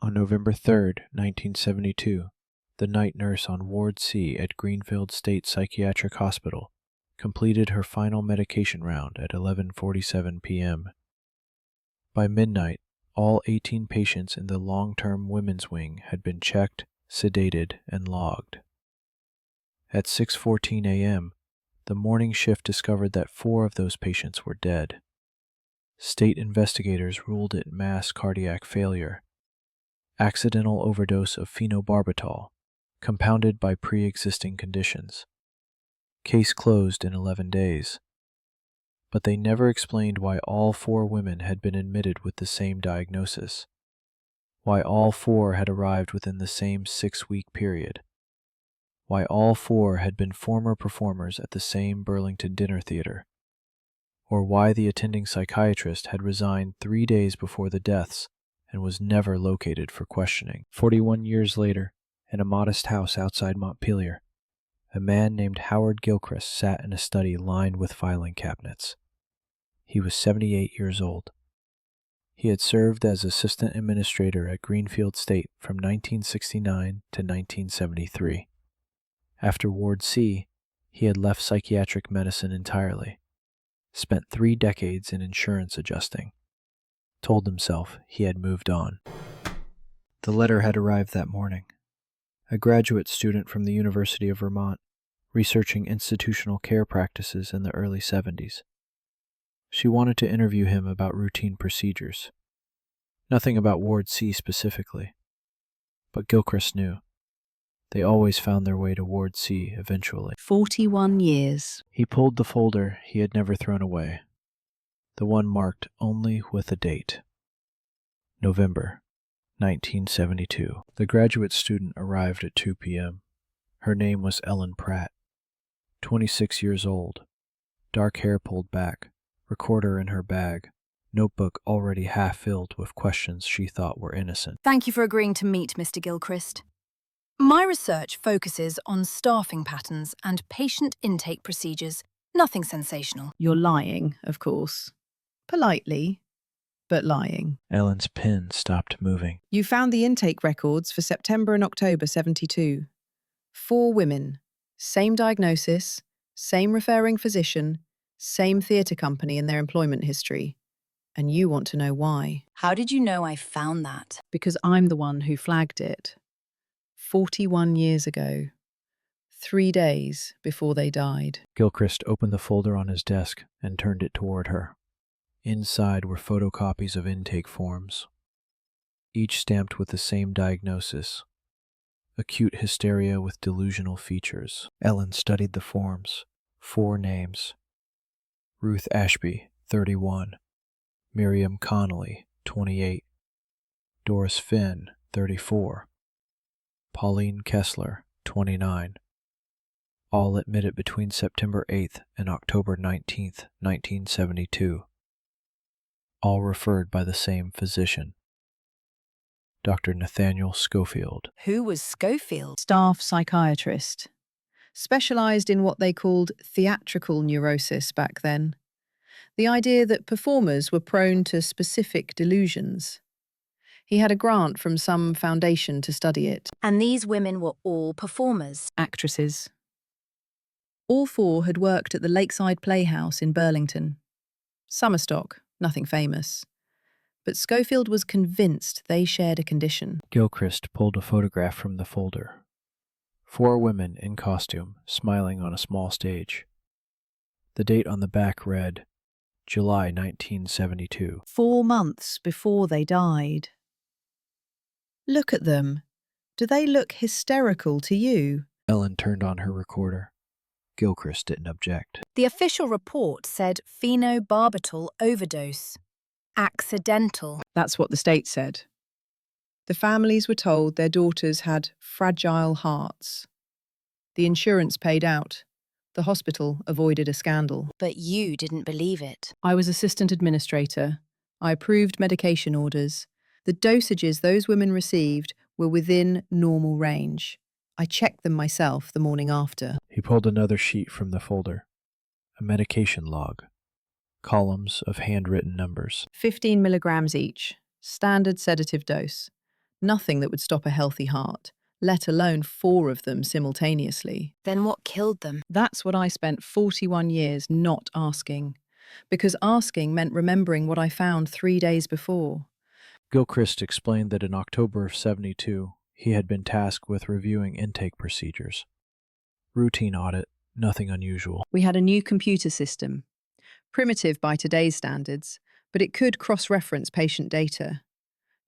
On November 3rd, 1972, the night nurse on Ward C at Greenfield State Psychiatric Hospital completed her final medication round at 11:47 p.m. By midnight, all 18 patients in the long-term women's wing had been checked, sedated, and logged. At 6:14 a.m., the morning shift discovered that 4 of those patients were dead. State investigators ruled it mass cardiac failure, accidental overdose of phenobarbital, compounded by pre-existing conditions. Case closed in 11 days. But they never explained why all 4 women had been admitted with the same diagnosis, why all 4 had arrived within the same 6-week period, why all 4 had been former performers at the same Burlington dinner theater, or why the attending psychiatrist had resigned 3 days before the deaths and was never located for questioning. 41 years later, in a modest house outside Montpelier, a man named Howard Gilchrist sat in a study lined with filing cabinets. He was 78 years old. He had served as assistant administrator at Greenfield State from 1969 to 1973. After Ward C, he had left psychiatric medicine entirely, spent 3 decades in insurance adjusting, told himself he had moved on. The letter had arrived that morning. A graduate student from the University of Vermont, researching institutional care practices in the early 70s. She wanted to interview him about routine procedures. Nothing about Ward C specifically, but Gilchrist knew. They always found their way to Ward C eventually. 41 years. He pulled the folder he had never thrown away, the one marked only with a date. November 1972. The graduate student arrived at 2 p.m. Her name was Ellen Pratt, 26 years old, dark hair pulled back, recorder in her bag, notebook already half filled with questions she thought were innocent. Thank you for agreeing to meet, Mr. Gilchrist. My research focuses on staffing patterns and patient intake procedures. Nothing sensational. You're lying, of course. Politely, but lying. Ellen's pen stopped moving. You found the intake records for September and October 72. 4 women, same diagnosis, same referring physician, same theatre company in their employment history. And you want to know why. How did you know I found that? Because I'm the one who flagged it. 41 years ago. 3 days before they died. Gilchrist opened the folder on his desk and turned it toward her. Inside were photocopies of intake forms, each stamped with the same diagnosis: acute hysteria with delusional features. Ellen studied the forms. 4 names: Ruth Ashby, 31, Miriam Connolly, 28, Doris Finn, 34, Pauline Kessler, 29, all admitted between September 8th and October 19th, 1972. All referred by the same physician, Dr. Nathaniel Schofield. Who was Schofield? Staff psychiatrist. Specialized in what they called theatrical neurosis back then. The idea that performers were prone to specific delusions. He had a grant from some foundation to study it. And these women were all performers. Actresses. All 4 had worked at the Lakeside Playhouse in Burlington. Summer stock. Nothing famous. But Schofield was convinced they shared a condition. Gilchrist pulled a photograph from the folder. 4 women in costume, smiling on a small stage. The date on the back read, July 1972. 4 months before they died. Look at them. Do they look hysterical to you? Ellen turned on her recorder. Gilchrist didn't object. The official report said phenobarbital overdose. Accidental. That's what the state said. The families were told their daughters had fragile hearts. The insurance paid out. The hospital avoided a scandal. But you didn't believe it. I was assistant administrator. I approved medication orders. The dosages those women received were within normal range. I checked them myself the morning after. He pulled another sheet from the folder. A medication log. Columns of handwritten numbers. 15 milligrams each. Standard sedative dose. Nothing that would stop a healthy heart, let alone 4 of them simultaneously. Then what killed them? That's what I spent 41 years not asking, because asking meant remembering what I found 3 days before. Gilchrist explained that in October of 72, he had been tasked with reviewing intake procedures. Routine audit, nothing unusual. We had a new computer system, primitive by today's standards, but it could cross-reference patient data,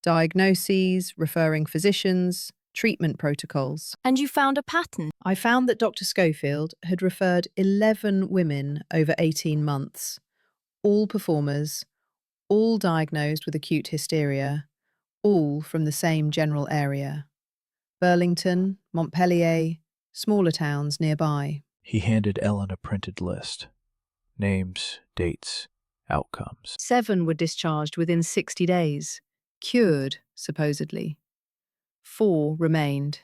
diagnoses, referring physicians, treatment protocols. And you found a pattern? I found that Dr. Schofield had referred 11 women over 18 months, all performers, all diagnosed with acute hysteria, all from the same general area. Burlington, Montpellier, smaller towns nearby. He handed Ellen a printed list. Names, dates, outcomes. 7 were discharged within 60 days, cured, supposedly. 4 remained.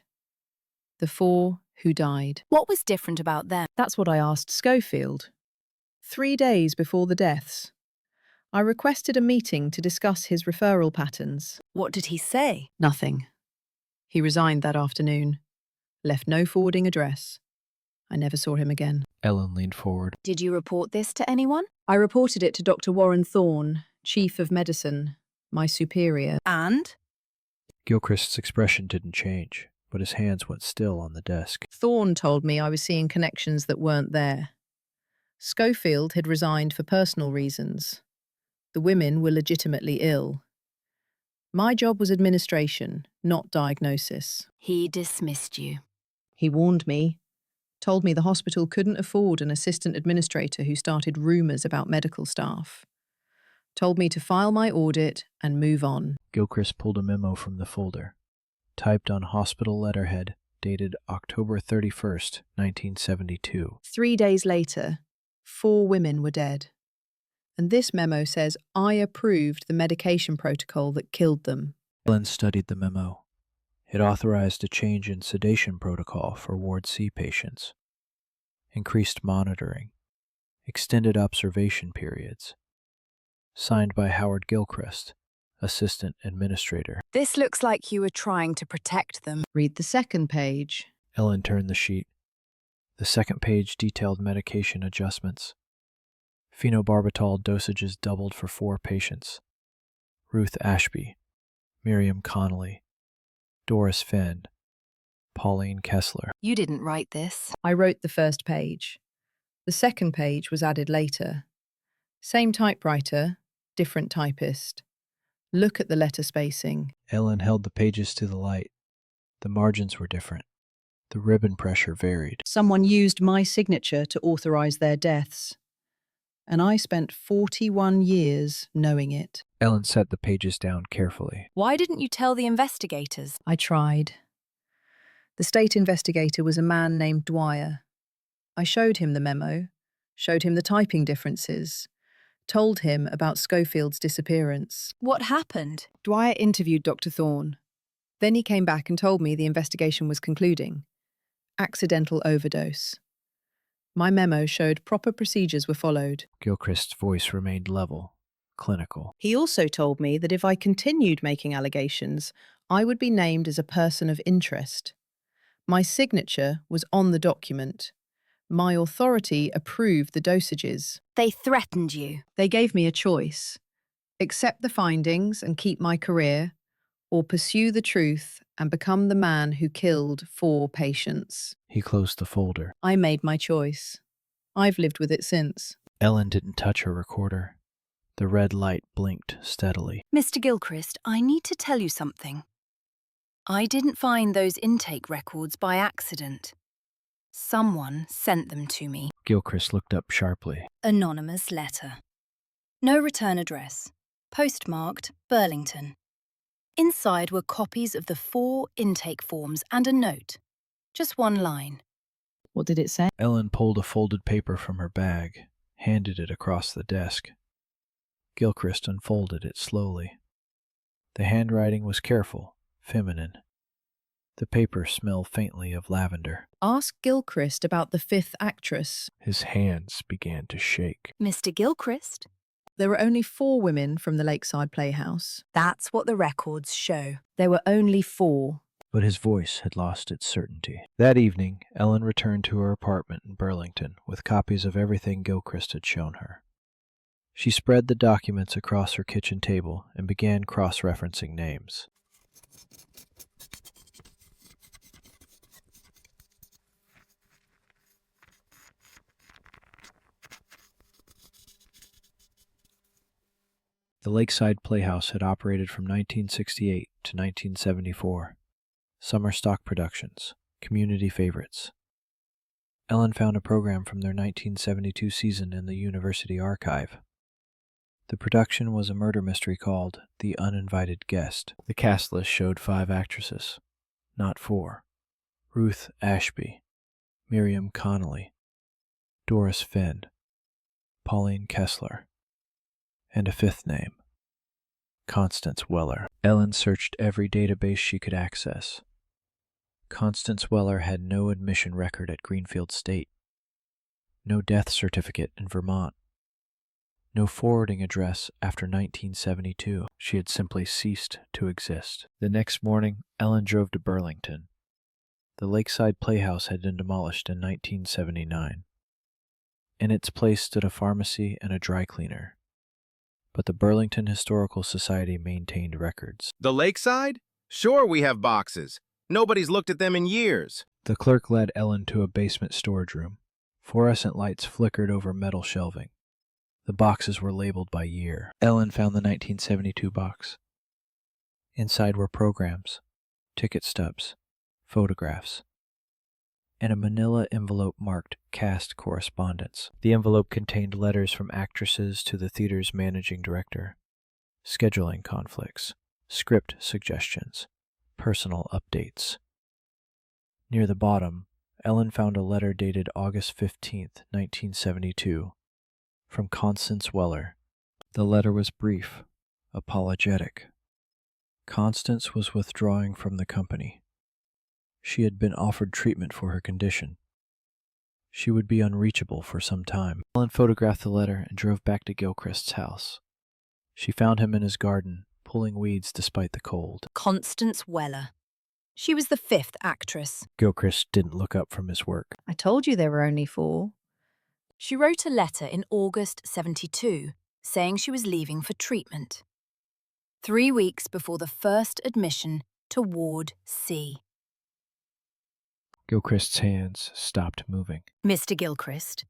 The 4 who died. What was different about them? That's what I asked Schofield. 3 days before the deaths, I requested a meeting to discuss his referral patterns. What did he say? Nothing. He resigned that afternoon, left no forwarding address. I never saw him again. Ellen leaned forward. Did you report this to anyone? I reported it to Dr. Warren Thorne, Chief of Medicine, my superior. And? Gilchrist's expression didn't change, but his hands went still on the desk. Thorne told me I was seeing connections that weren't there. Schofield had resigned for personal reasons. The women were legitimately ill. My job was administration, not diagnosis. He dismissed you. He warned me, told me the hospital couldn't afford an assistant administrator who started rumours about medical staff. Told me to file my audit and move on. Gilchrist pulled a memo from the folder, typed on hospital letterhead, dated October 31st, 1972. 3 days later, 4 women were dead. And this memo says I approved the medication protocol that killed them. Ellen studied the memo. It authorized a change in sedation protocol for Ward C patients, increased monitoring, extended observation periods. Signed by Howard Gilchrist, Assistant Administrator. This looks like you were trying to protect them. Read the second page. Ellen turned the sheet. The second page detailed medication adjustments. Phenobarbital dosages doubled for 4 patients. Ruth Ashby, Miriam Connolly, Doris Fenn, Pauline Kessler. You didn't write this. I wrote the first page. The second page was added later. Same typewriter, different typist. Look at the letter spacing. Ellen held the pages to the light. The margins were different. The ribbon pressure varied. Someone used my signature to authorize their deaths. And I spent 41 years knowing it. Ellen set the pages down carefully. Why didn't you tell the investigators? I tried. The state investigator was a man named Dwyer. I showed him the memo, showed him the typing differences, told him about Schofield's disappearance. What happened? Dwyer interviewed Dr. Thorne. Then he came back and told me the investigation was concluding. Accidental overdose. My memo showed proper procedures were followed. Gilchrist's voice remained level, clinical. He also told me that if I continued making allegations, I would be named as a person of interest. My signature was on the document. My authority approved the dosages. They threatened you. They gave me a choice. Accept the findings and keep my career, or pursue the truth and become the man who killed 4 patients. He closed the folder. I made my choice. I've lived with it since. Ellen didn't touch her recorder. The red light blinked steadily. Mr. Gilchrist, I need to tell you something. I didn't find those intake records by accident. Someone sent them to me. Gilchrist looked up sharply. Anonymous letter. No return address. Postmarked Burlington. Inside were copies of the 4 intake forms and a note. Just 1 line. What did it say? Ellen pulled a folded paper from her bag, handed it across the desk. Gilchrist unfolded it slowly. The handwriting was careful, feminine. The paper smelled faintly of lavender. Ask Gilchrist about the 5th actress. His hands began to shake. Mr. Gilchrist, There were only 4 women from the Lakeside Playhouse. That's what the records show. There were only 4. But his voice had lost its certainty. That evening, Ellen returned to her apartment in Burlington with copies of everything Gilchrist had shown her. She spread the documents across her kitchen table and began cross-referencing names. The Lakeside Playhouse had operated from 1968 to 1974. Summer stock productions, community favorites. Ellen found a program from their 1972 season in the university archive. The production was a murder mystery called The Uninvited Guest. The cast list showed 5 actresses, not 4. Ruth Ashby, Miriam Connolly, Doris Finn, Pauline Kessler, and a 5th name, Constance Weller. Ellen searched every database she could access. Constance Weller had no admission record at Greenfield State, no death certificate in Vermont, no forwarding address after 1972. She had simply ceased to exist. The next morning, Ellen drove to Burlington. The Lakeside Playhouse had been demolished in 1979. In its place stood a pharmacy and a dry cleaner. But the Burlington Historical Society maintained records. The Lakeside? Sure, we have boxes. Nobody's looked at them in years. The clerk led Ellen to a basement storage room. Fluorescent lights flickered over metal shelving. The boxes were labeled by year. Ellen found the 1972 box. Inside were programs, ticket stubs, photographs, and a manila envelope marked cast correspondence. The envelope contained letters from actresses to the theater's managing director, scheduling conflicts, script suggestions, personal updates. Near the bottom, Ellen found a letter dated August 15, 1972, from Constance Weller. The letter was brief, apologetic. Constance was withdrawing from the company. She had been offered treatment for her condition. She would be unreachable for some time. Ellen photographed the letter and drove back to Gilchrist's house. She found him in his garden, pulling weeds despite the cold. Constance Weller. She was the 5th actress. Gilchrist didn't look up from his work. I told you there were only 4. She wrote a letter in August 72 saying she was leaving for treatment. 3 weeks before the first admission to Ward C. Gilchrist's hands stopped moving. Mr. Gilchrist,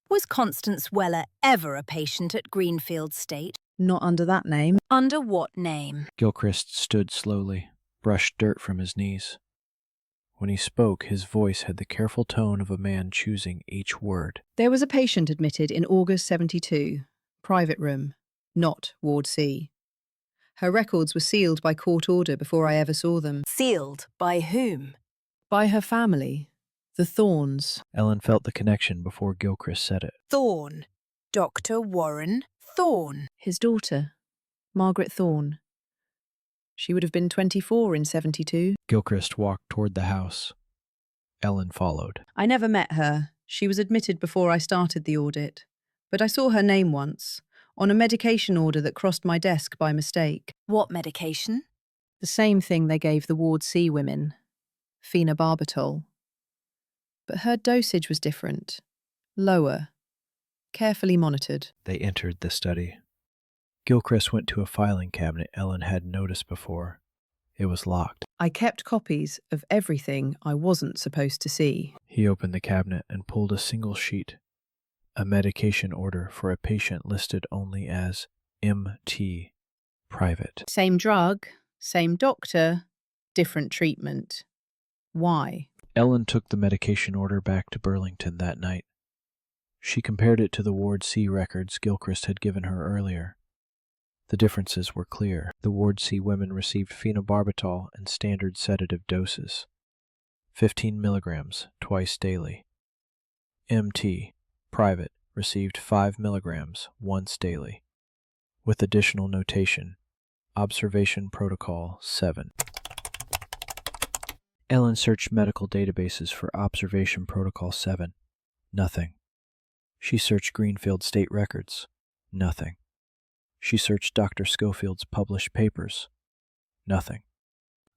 was Constance Weller ever a patient at Greenfield State? Not under that name. Under what name? Gilchrist stood slowly, brushed dirt from his knees. When he spoke, his voice had the careful tone of a man choosing each word. There was a patient admitted in August 72, private room, not Ward C. Her records were sealed by court order before I ever saw them. Sealed by whom? By her family, the Thorns. Ellen felt the connection before Gilchrist said it. Thorne. Dr. Warren Thorne. His daughter, Margaret Thorne. She would have been 24 in 72. Gilchrist walked toward the house. Ellen followed. I never met her. She was admitted before I started the audit. But I saw her name once, on a medication order that crossed my desk by mistake. What medication? The same thing they gave the Ward C women, phenobarbital. But her dosage was different, lower, carefully monitored. They entered the study. Gilchrist went to a filing cabinet Ellen hadn't noticed before. It was locked. I kept copies of everything I wasn't supposed to see. He opened the cabinet and pulled a single sheet, a medication order for a patient listed only as MT, private. Same drug, same doctor, different treatment. Why? Ellen took the medication order back to Burlington that night. She compared it to the Ward C records Gilchrist had given her earlier. The differences were clear. The Ward C women received phenobarbital in standard sedative doses, 15 milligrams twice daily. MT, private, received 5 milligrams once daily, with additional notation, Observation Protocol 7. Ellen searched medical databases for Observation Protocol 7. Nothing. She searched Greenfield State records. Nothing. She searched Dr. Schofield's published papers. Nothing.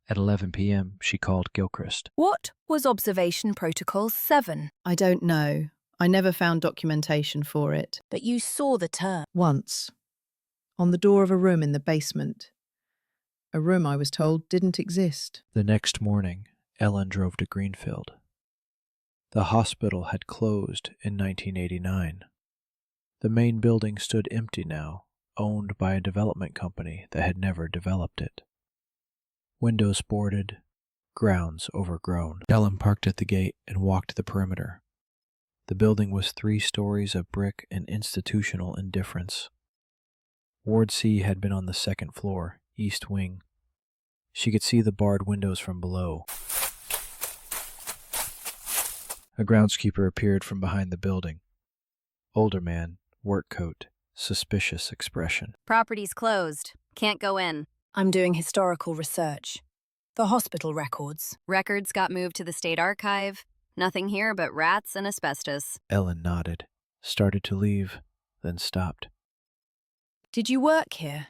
At 11 p.m., she called Gilchrist. What was Observation Protocol 7? I don't know. I never found documentation for it. But you saw the term. Once. On the door of a room in the basement. A room, I was told, didn't exist. The next morning, Ellen drove to Greenfield. The hospital had closed in 1989. The main building stood empty now, owned by a development company that had never developed it. Windows boarded, grounds overgrown. Ellen parked at the gate and walked the perimeter. The building was 3 stories of brick and institutional indifference. Ward C had been on the 2nd floor, east wing. She could see the barred windows from below. A groundskeeper appeared from behind the building. Older man, work coat, suspicious expression. Property's closed. Can't go in. I'm doing historical research. The hospital records. Records got moved to the state archive. Nothing here but rats and asbestos. Ellen nodded, started to leave, then stopped. Did you work here?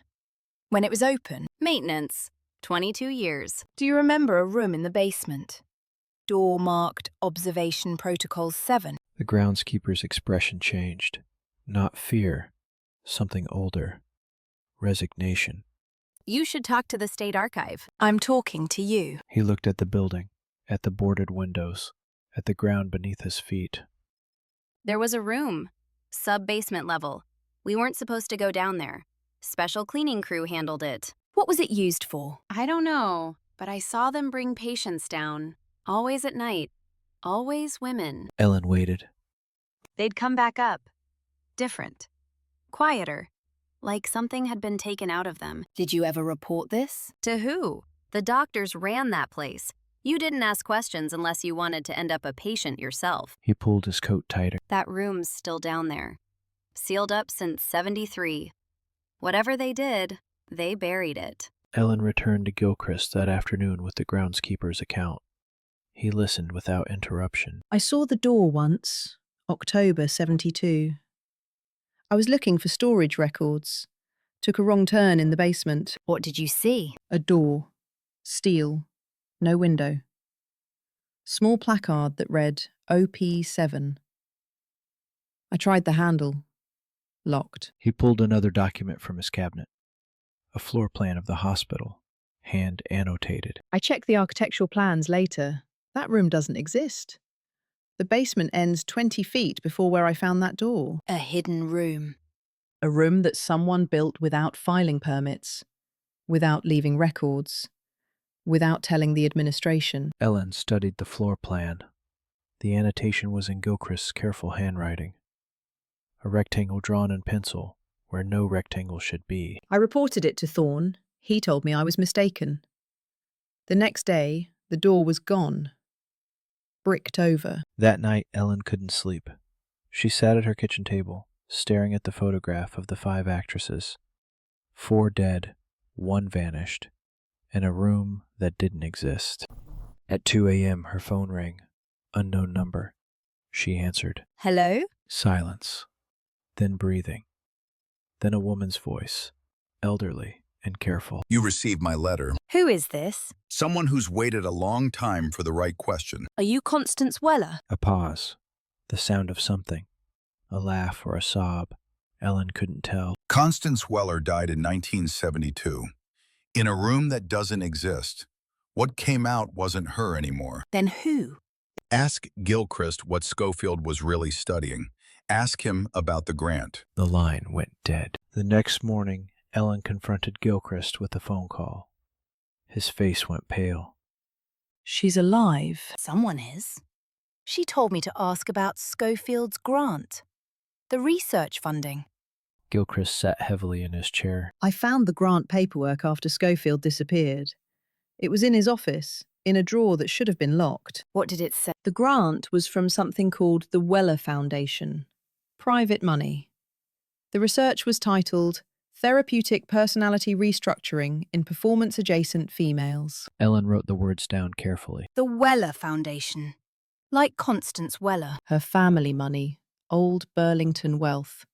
When it was open? Maintenance. 22 years. Do you remember a room in the basement? Door marked Observation Protocol 7. The groundskeeper's expression changed. Not fear, something older. Resignation. You should talk to the state archive. I'm talking to you. He looked at the building, at the boarded windows, at the ground beneath his feet. There was a room. Sub-basement level. We weren't supposed to go down there. Special cleaning crew handled it. What was it used for? I don't know, but I saw them bring patients down. Always at night. Always women. Ellen waited. They'd come back up. Different. Quieter. Like something had been taken out of them. Did you ever report this? To who? The doctors ran that place. You didn't ask questions unless you wanted to end up a patient yourself. He pulled his coat tighter. That room's still down there. Sealed up since '73. Whatever they did, they buried it. Ellen returned to Gilchrist that afternoon with the groundskeeper's account. He listened without interruption. I saw the door once, October 72. I was looking for storage records. Took a wrong turn in the basement. What did you see? A door. Steel. No window. Small placard that read OP7. I tried the handle. Locked. He pulled another document from his cabinet. A floor plan of the hospital, hand annotated. I checked the architectural plans later. That room doesn't exist. The basement ends 20 feet before where I found that door. A hidden room. A room that someone built without filing permits, without leaving records, without telling the administration. Ellen studied the floor plan. The annotation was in Gilchrist's careful handwriting. A rectangle drawn in pencil where no rectangle should be. I reported it to Thorne. He told me I was mistaken. The next day, the door was gone. Bricked over. That night, Ellen couldn't sleep. She sat at her kitchen table, staring at the photograph of the 5 actresses. 4 dead, 1 vanished, in a room that didn't exist. At 2 a.m., her phone rang. Unknown number. She answered. Hello? Silence. Then breathing. Then a woman's voice, elderly and careful. You received my letter. Who is this? Someone who's waited a long time for the right question. Are you Constance Weller? A pause. The sound of something. A laugh or a sob. Ellen couldn't tell. Constance Weller died in 1972. In a room that doesn't exist. What came out wasn't her anymore. Then who? Ask Gilchrist what Schofield was really studying. Ask him about the grant. The line went dead. The next morning, Ellen confronted Gilchrist with a phone call. His face went pale. She's alive. Someone is. She told me to ask about Schofield's grant. The research funding. Gilchrist sat heavily in his chair. I found the grant paperwork after Schofield disappeared. It was in his office, in a drawer that should have been locked. What did it say? The grant was from something called the Weller Foundation. Private money. The research was titled Therapeutic Personality Restructuring in Performance-Adjacent Females. Ellen wrote the words down carefully. The Weller Foundation. Like Constance Weller. Her family money, old Burlington wealth.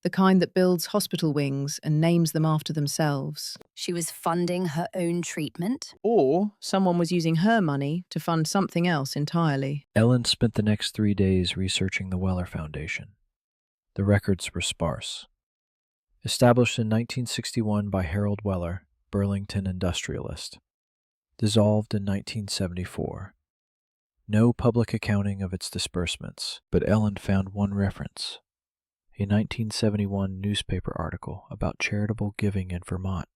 the kind that builds hospital wings and names them after themselves. She was funding her own treatment. Or someone was using her money to fund something else entirely. Ellen spent the next 3 days researching the Weller Foundation. The records were sparse. Established in 1961 by Harold Weller, Burlington industrialist. Dissolved in 1974. No public accounting of its disbursements, but Ellen found one reference. A 1971 newspaper article about charitable giving in Vermont.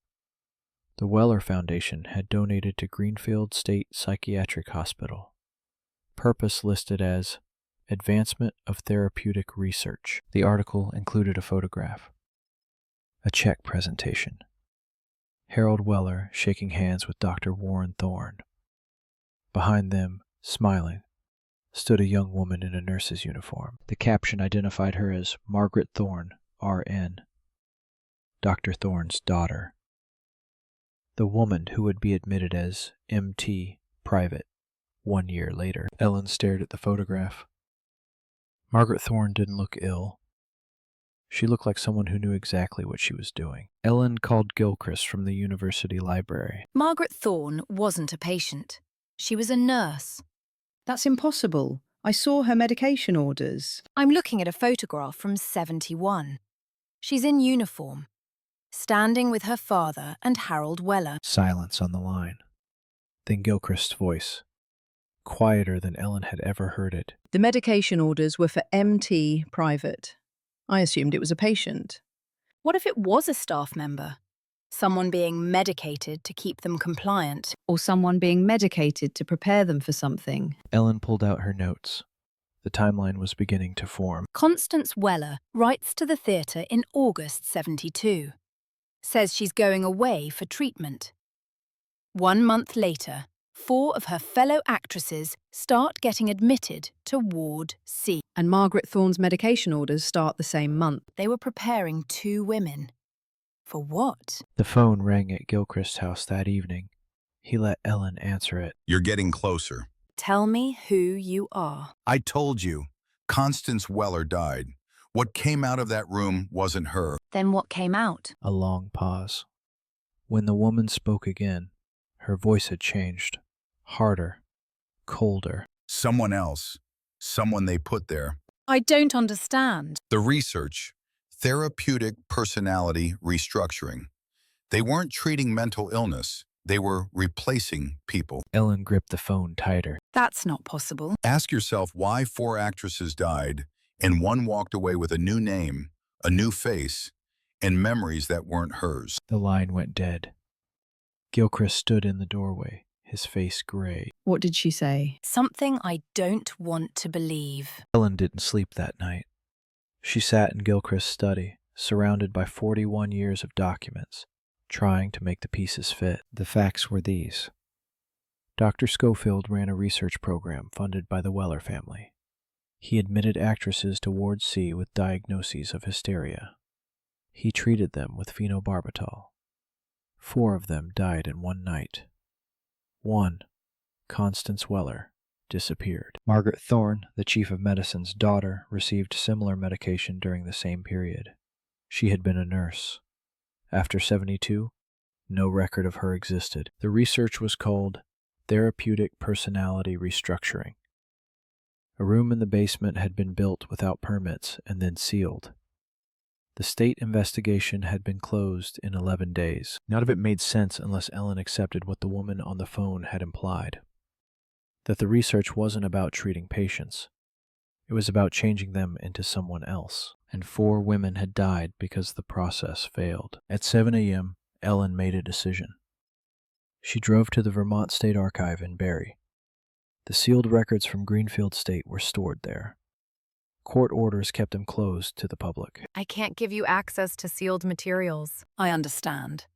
The Weller Foundation had donated to Greenfield State Psychiatric Hospital. Purpose listed as Advancement of Therapeutic Research. The article included a photograph. A check presentation. Harold Weller shaking hands with Dr. Warren Thorne. Behind them, smiling, stood a young woman in a nurse's uniform. The caption identified her as Margaret Thorne, R.N., Dr. Thorne's daughter. The woman who would be admitted as M.T. Private 1 year later. Ellen stared at the photograph. Margaret Thorne didn't look ill. She looked like someone who knew exactly what she was doing. Ellen called Gilchrist from the university library. Margaret Thorne wasn't a patient. She was a nurse. That's impossible. I saw her medication orders. I'm looking at a photograph from 71. She's in uniform, standing with her father and Harold Weller. Silence on the line. Then Gilchrist's voice, quieter than Ellen had ever heard it. The medication orders were for MT Private. I assumed it was a patient. What if it was a staff member? Someone being medicated to keep them compliant. Or someone being medicated to prepare them for something. Ellen pulled out her notes. The timeline was beginning to form. Constance Weller writes to the theatre in August 72. Says she's going away for treatment. 1 month later, 4 of her fellow actresses start getting admitted to Ward C. And Margaret Thorne's medication orders start the same month. They were preparing 2 women. For what? The phone rang at Gilchrist's house that evening. He let Ellen answer it. You're getting closer. Tell me who you are. I told you, Constance Weller died. What came out of that room wasn't her. Then what came out? A long pause. When the woman spoke again, her voice had changed. Harder. Colder. Someone else. Someone they put there. I don't understand. The research. Therapeutic personality restructuring. They weren't treating mental illness. They were replacing people. Ellen gripped the phone tighter. That's not possible. Ask yourself why 4 actresses died and 1 walked away with a new name, a new face, and memories that weren't hers. The line went dead. Gilchrist stood in the doorway, his face gray. What did she say? Something I don't want to believe. Ellen didn't sleep that night. She sat in Gilchrist's study, surrounded by 41 years of documents, trying to make the pieces fit. The facts were these. Dr. Schofield ran a research program funded by the Weller family. He admitted actresses to Ward C with diagnoses of hysteria. He treated them with phenobarbital. 4 of them died in 1 night. 1, Constance Weller, disappeared. Margaret Thorne, the chief of medicine's daughter, received similar medication during the same period. She had been a nurse. After 72, no record of her existed. The research was called Therapeutic Personality Restructuring. A room in the basement had been built without permits and then sealed. The state investigation had been closed in 11 days. None of it made sense unless Ellen accepted what the woman on the phone had implied. That the research wasn't about treating patients. It was about changing them into someone else. And 4 women had died because the process failed. At 7 a.m., Ellen made a decision. She drove to the Vermont State Archive in Barrie. The sealed records from Greenfield State were stored there. Court orders kept them closed to the public. I can't give you access to sealed materials. I understand.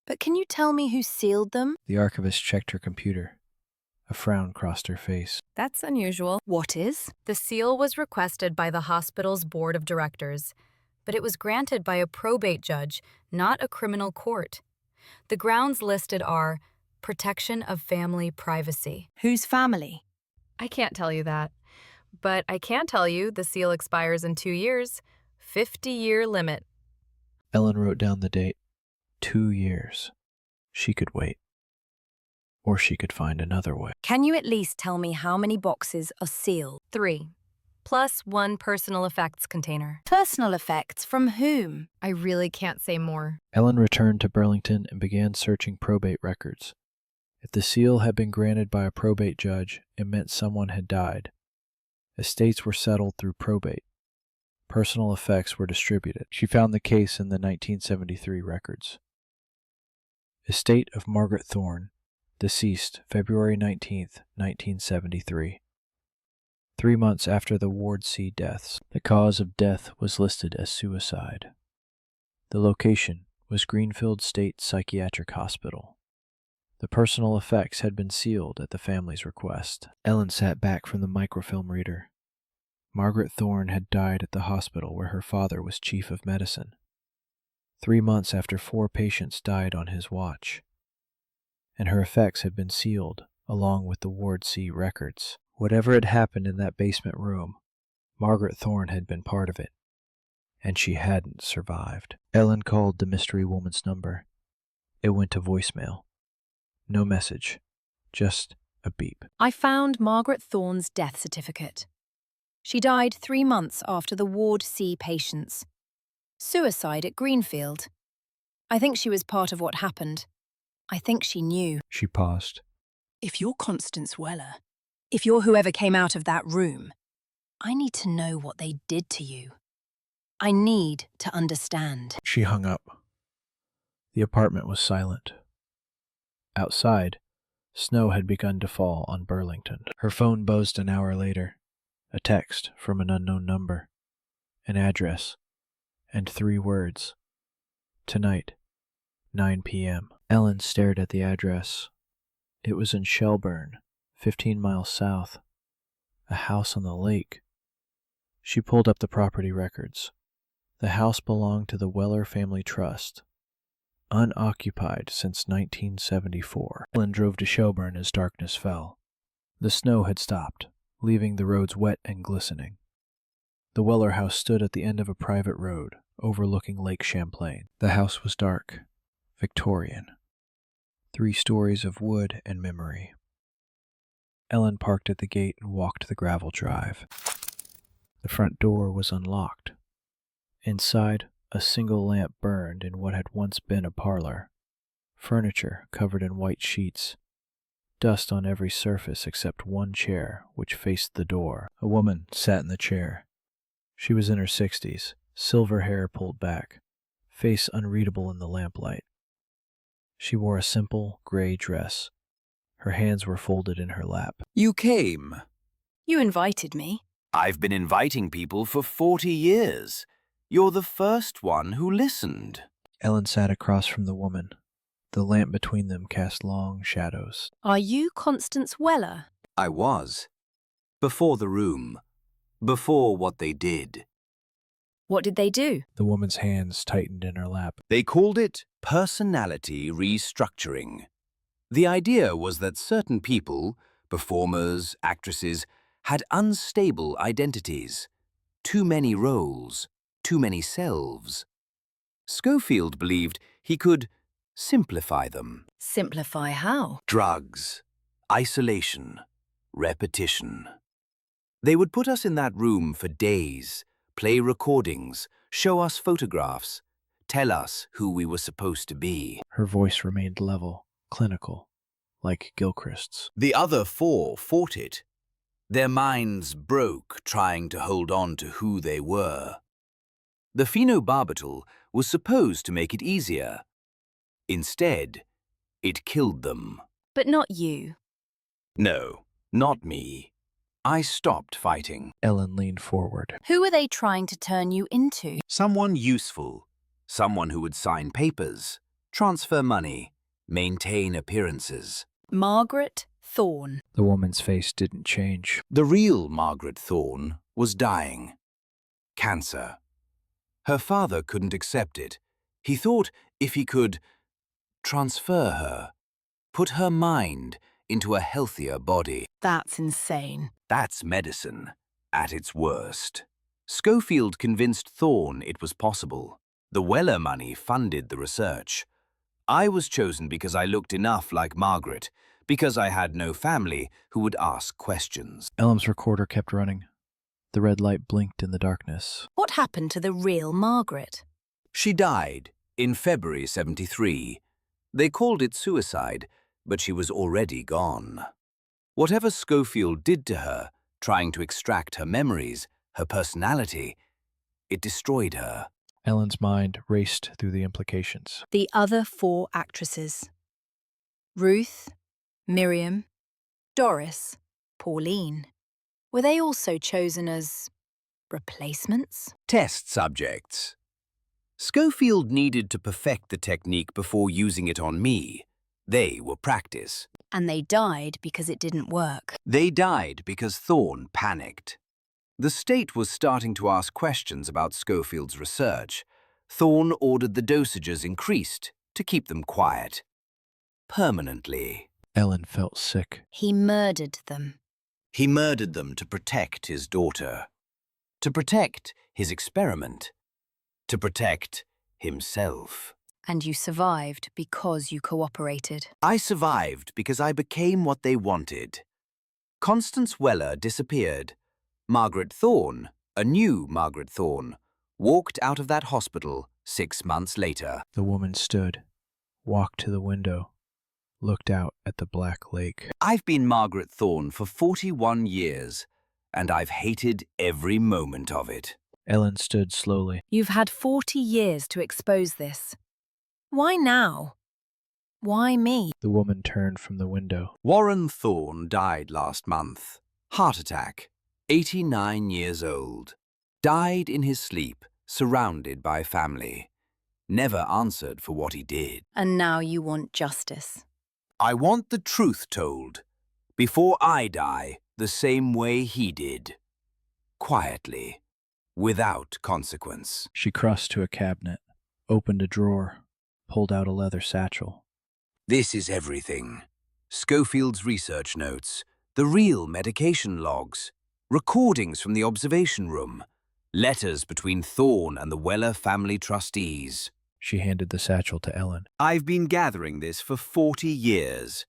But can you tell me who sealed them? The archivist checked her computer. A frown crossed her face. That's unusual. What is? The seal was requested by the hospital's board of directors, but it was granted by a probate judge, not a criminal court. The grounds listed are protection of family privacy. Whose family? I can't tell you that, but I can tell you the seal expires in 2 years. 50-year limit. Ellen wrote down the date. 2 years. She could wait. Or she could find another way. Can you at least tell me how many boxes are sealed? 3. Plus 1 personal effects container. Personal effects from whom? I really can't say more. Ellen returned to Burlington and began searching probate records. If the seal had been granted by a probate judge, it meant someone had died. Estates were settled through probate. Personal effects were distributed. She found the case in the 1973 records. Estate of Margaret Thorne, deceased February 19, 1973. 3 months after the Ward C deaths, the cause of death was listed as suicide. The location was Greenfield State Psychiatric Hospital. The personal effects had been sealed at the family's request. Ellen sat back from the microfilm reader. Margaret Thorne had died at the hospital where her father was chief of medicine. 3 months after 4 patients died on his watch. And her effects had been sealed, along with the Ward C records. Whatever had happened in that basement room, Margaret Thorne had been part of it. And she hadn't survived. Ellen called the mystery woman's number. It went to voicemail. No message, just a beep. I found Margaret Thorne's death certificate. She died 3 months after the Ward C patients. Suicide at Greenfield. I think she was part of what happened. I think she knew. She paused. If you're Constance Weller, if you're whoever came out of that room, I need to know what they did to you. I need to understand. She hung up. The apartment was silent. Outside, snow had begun to fall on Burlington. Her phone buzzed an hour later. A text from an unknown number, an address, and 3 words. Tonight, 9 p.m. Ellen stared at the address. It was in Shelburne, 15 miles south. A house on the lake. She pulled up the property records. The house belonged to the Weller Family Trust. Unoccupied since 1974. Ellen drove to Shelburne as darkness fell. The snow had stopped, leaving the roads wet and glistening. The Weller house stood at the end of a private road, overlooking Lake Champlain. The house was dark, Victorian. 3 stories of wood and memory. Ellen parked at the gate and walked the gravel drive. The front door was unlocked. Inside, a single lamp burned in what had once been a parlor. Furniture covered in white sheets. Dust on every surface except one chair, which faced the door. A woman sat in the chair. She was in her 60s, silver hair pulled back, face unreadable in the lamplight. She wore a simple, gray dress. Her hands were folded in her lap. You came. You invited me. I've been inviting people for 40 years. You're the first one who listened. Ellen sat across from the woman. The lamp between them cast long shadows. Are you Constance Weller? I was. Before the room. Before what they did. What did they do? The woman's hands tightened in her lap. They called it personality restructuring. The idea was that certain people, performers, actresses, had unstable identities. Too many roles. Too many selves. Schofield believed he could simplify them. Simplify how? Drugs, isolation, repetition. They would put us in that room for days, play recordings, show us photographs, tell us who we were supposed to be. Her voice remained level, clinical, like Gilchrist's. The other 4 fought it. Their minds broke trying to hold on to who they were. The phenobarbital was supposed to make it easier. Instead, it killed them. But not you. No, not me. I stopped fighting. Ellen leaned forward. Who are they trying to turn you into? Someone useful. Someone who would sign papers, transfer money, maintain appearances. Margaret Thorne. The woman's face didn't change. The real Margaret Thorne was dying. Cancer. Her father couldn't accept it. He thought if he could transfer her, put her mind into a healthier body. That's insane. That's medicine at its worst. Schofield convinced Thorne it was possible. The Weller money funded the research. I was chosen because I looked enough like Margaret, because I had no family who would ask questions. Ellen's recorder kept running. The red light blinked in the darkness. What happened to the real Margaret? She died in February 73. They called it suicide, but she was already gone. Whatever Schofield did to her, trying to extract her memories, her personality, it destroyed her. Ellen's mind raced through the implications. The other 4 actresses. Ruth, Miriam, Doris, Pauline. Were they also chosen as replacements? Test subjects. Schofield needed to perfect the technique before using it on me. They were practice. And they died because it didn't work. They died because Thorne panicked. The state was starting to ask questions about Schofield's research. Thorne ordered the dosages increased to keep them quiet. Permanently. Ellen felt sick. He murdered them. He murdered them to protect his daughter. To protect his experiment. To protect himself. And you survived because you cooperated. I survived because I became what they wanted. Constance Weller disappeared. Margaret Thorne, a new Margaret Thorne, walked out of that hospital 6 months later. The woman stood, walked to the window, looked out at the black lake. I've been Margaret Thorne for 41 years, and I've hated every moment of it. Ellen stood slowly. You've had 40 years to expose this. Why now? Why me? The woman turned from the window. Warren Thorne died last month. Heart attack. 89 years old. Died in his sleep, surrounded by family. Never answered for what he did. And now you want justice. I want the truth told. Before I die, the same way he did. Quietly. Without consequence. She crossed to a cabinet, opened a drawer, pulled out a leather satchel. This is everything. Schofield's research notes, the real medication logs, recordings from the observation room, letters between Thorne and the Weller family trustees. She handed the satchel to Ellen. I've been gathering this for 40 years,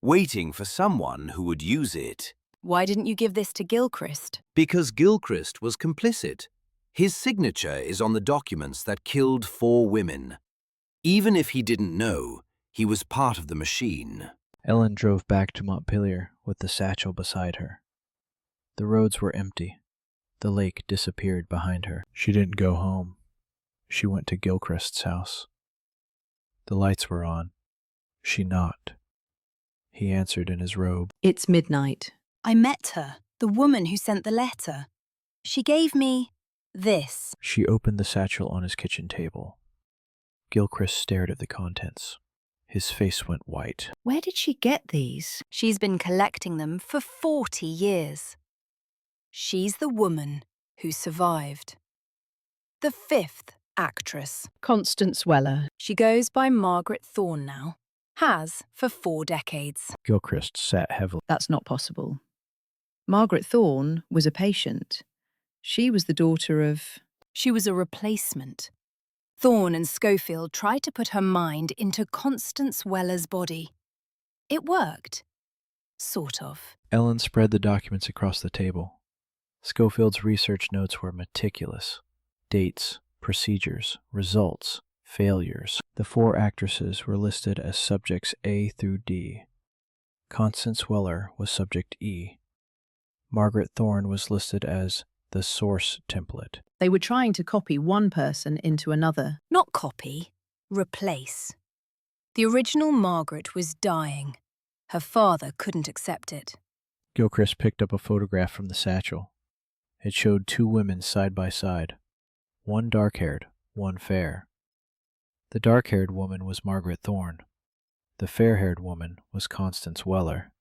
waiting for someone who would use it. Why didn't you give this to Gilchrist? Because Gilchrist was complicit. His signature is on the documents that killed 4 women. Even if he didn't know, he was part of the machine. Ellen drove back to Montpelier with the satchel beside her. The roads were empty. The lake disappeared behind her. She didn't go home. She went to Gilchrist's house. The lights were on. She knocked. He answered in his robe. It's midnight. I met her, the woman who sent the letter. She gave me this. She opened the satchel on his kitchen table. Gilchrist stared at the contents. His face went white. Where did she get these? She's been collecting them for 40 years. She's the woman who survived. The 5th actress. Constance Weller. She goes by Margaret Thorne now. Has for 4 decades. Gilchrist sat heavily. That's not possible. Margaret Thorne was a patient. She was the daughter of... She was a replacement. Thorne and Schofield tried to put her mind into Constance Weller's body. It worked. Sort of. Ellen spread the documents across the table. Schofield's research notes were meticulous. Dates, procedures, results, failures. The 4 actresses were listed as subjects A through D. Constance Weller was subject E. Margaret Thorne was listed as the source template. They were trying to copy one person into another. Not copy, replace. The original Margaret was dying. Her father couldn't accept it. Gilchrist picked up a photograph from the satchel. It showed 2 women side by side, one dark-haired, one fair. The dark-haired woman was Margaret Thorne. The fair-haired woman was Constance Weller.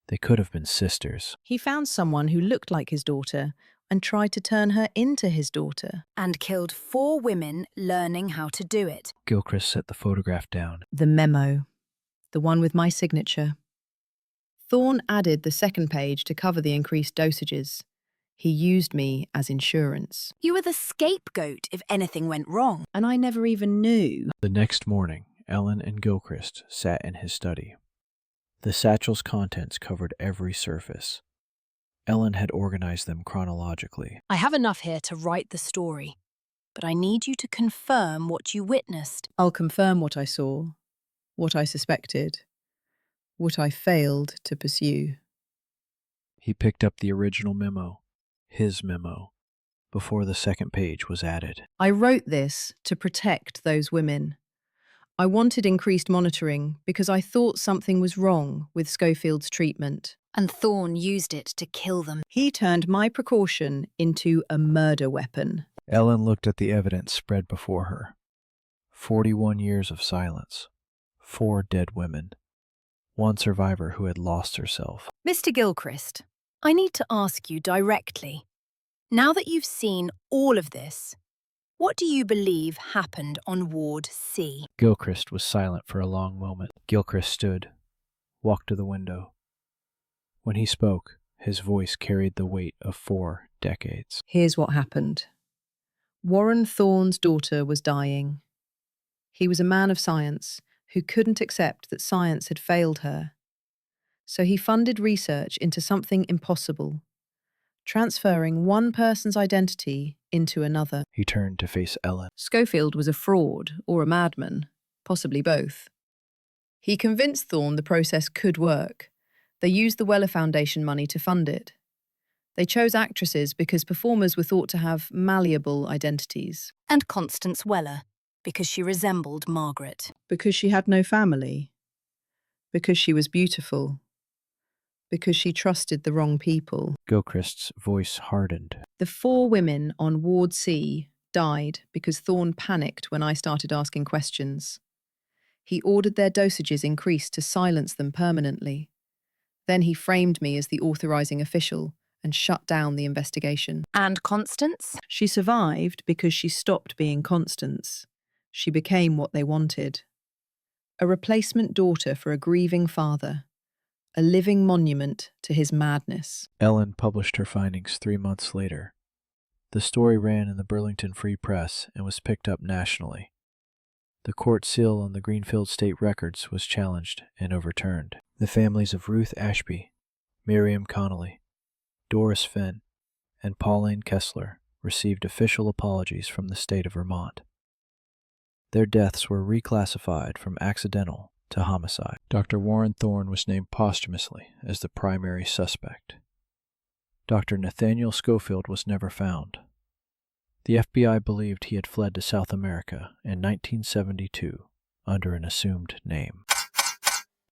They could have been sisters. He found someone who looked like his daughter and tried to turn her into his daughter. And killed 4 women learning how to do it. Gilchrist set the photograph down. The memo. The one with my signature. Thorne added the second page to cover the increased dosages. He used me as insurance. You were the scapegoat if anything went wrong. And I never even knew. The next morning, Ellen and Gilchrist sat in his study. The satchel's contents covered every surface. Ellen had organized them chronologically. I have enough here to write the story, but I need you to confirm what you witnessed. I'll confirm what I saw, what I suspected, what I failed to pursue. He picked up the original memo, his memo, before the second page was added. I wrote this to protect those women. I wanted increased monitoring because I thought something was wrong with Schofield's treatment. And Thorne used it to kill them. He turned my precaution into a murder weapon. Ellen looked at the evidence spread before her. 41 years of silence. 4 dead women. 1 survivor who had lost herself. Mr. Gilchrist, I need to ask you directly. Now that you've seen all of this, what do you believe happened on Ward C? Gilchrist was silent for a long moment. Gilchrist stood, walked to the window. When he spoke, his voice carried the weight of 4 decades. Here's what happened. Warren Thorne's daughter was dying. He was a man of science who couldn't accept that science had failed her. So he funded research into something impossible, transferring one person's identity into another. He turned to face Ellen. Schofield was a fraud or a madman, possibly both. He convinced Thorne the process could work. They used the Weller Foundation money to fund it. They chose actresses because performers were thought to have malleable identities. And Constance Weller, because she resembled Margaret. Because she had no family. Because she was beautiful. Because she trusted the wrong people. Gilchrist's voice hardened. The 4 women on Ward C died because Thorne panicked when I started asking questions. He ordered their dosages increased to silence them permanently. Then he framed me as the authorizing official and shut down the investigation. And Constance? She survived because she stopped being Constance. She became what they wanted. A replacement daughter for a grieving father. A living monument to his madness. Ellen published her findings 3 months later. The story ran in the Burlington Free Press and was picked up nationally. The court seal on the Greenfield State Records was challenged and overturned. The families of Ruth Ashby, Miriam Connolly, Doris Fenn, and Pauline Kessler received official apologies from the state of Vermont. Their deaths were reclassified from accidental to homicide. Dr. Warren Thorne was named posthumously as the primary suspect. Dr. Nathaniel Schofield was never found. The FBI believed he had fled to South America in 1972 under an assumed name.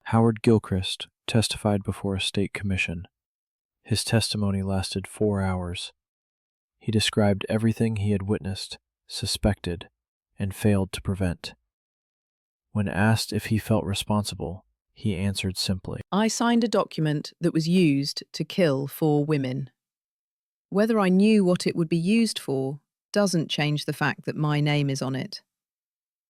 Howard Gilchrist testified before a state commission. His testimony lasted 4 hours. He described everything he had witnessed, suspected, and failed to prevent. When asked if he felt responsible, he answered simply, I signed a document that was used to kill 4 women. Whether I knew what it would be used for doesn't change the fact that my name is on it.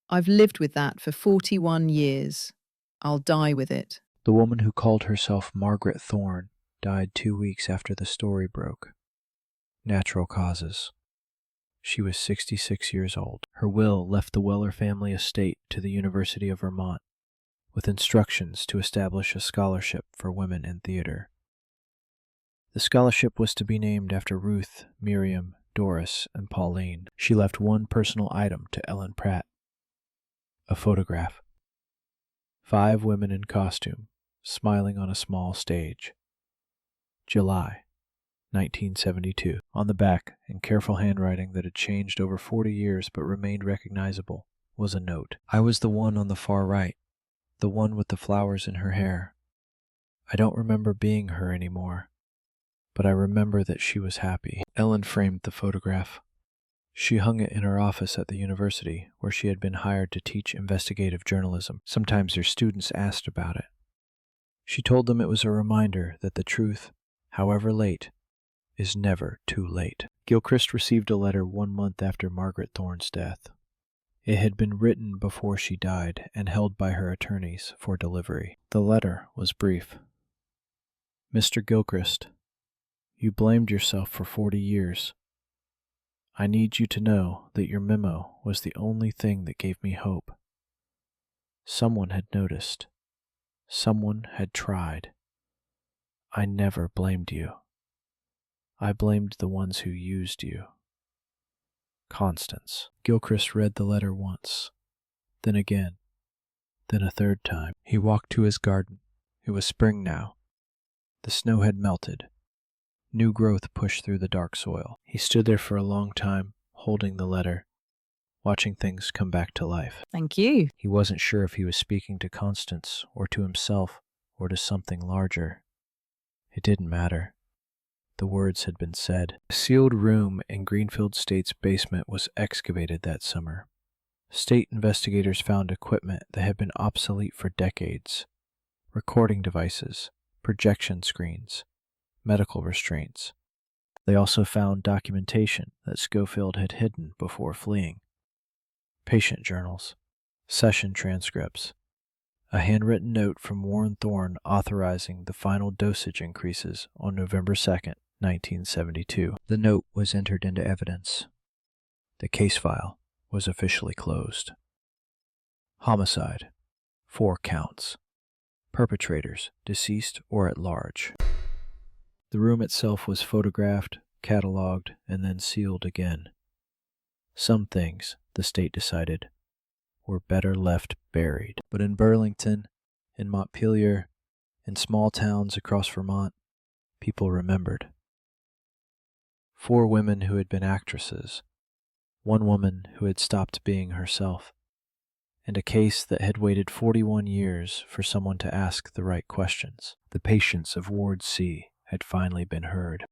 I've lived with that for 41 years. I'll die with it. The woman who called herself Margaret Thorne died 2 weeks after the story broke. Natural causes. She was 66 years old. Her will left the Weller family estate to the University of Vermont, with instructions to establish a scholarship for women in theater. The scholarship was to be named after Ruth, Miriam, Doris, and Pauline. She left one personal item to Ellen Pratt. A photograph. 5 women in costume, smiling on a small stage. July 1972. On the back, in careful handwriting that had changed over 40 years but remained recognizable, was a note. I was the one on the far right, the one with the flowers in her hair. I don't remember being her anymore, but I remember that she was happy. Ellen framed the photograph. She hung it in her office at the university, where she had been hired to teach investigative journalism. Sometimes her students asked about it. She told them it was a reminder that the truth, however late, is never too late. Gilchrist received a letter 1 month after Margaret Thorne's death. It had been written before she died and held by her attorneys for delivery. The letter was brief. Mr. Gilchrist, You blamed yourself for 40 years. I need you to know that your memo was the only thing that gave me hope. Someone had noticed. Someone had tried. I never blamed you. I blamed the ones who used you. Constance. Gilchrist read the letter once, then again, then a third time. He walked to his garden. It was spring now. The snow had melted. New growth pushed through the dark soil. He stood there for a long time, holding the letter, watching things come back to life. Thank you. He wasn't sure if he was speaking to Constance, or to himself, or to something larger. It didn't matter. The words had been said. A sealed room in Greenfield State's basement was excavated that summer. State investigators found equipment that had been obsolete for decades. Recording devices, projection screens, medical restraints. They also found documentation that Schofield had hidden before fleeing. Patient journals, session transcripts, a handwritten note from Warren Thorne authorizing the final dosage increases on November 2nd, 1972. The note was entered into evidence. The case file was officially closed. Homicide, 4 counts. Perpetrators, deceased or at large. The room itself was photographed, cataloged, and then sealed again. Some things, the state decided, were better left buried. But in Burlington, in Montpelier, in small towns across Vermont, people remembered. 4 women who had been actresses, 1 woman who had stopped being herself, and a case that had waited 41 years for someone to ask the right questions. The patients of Ward C had finally been heard.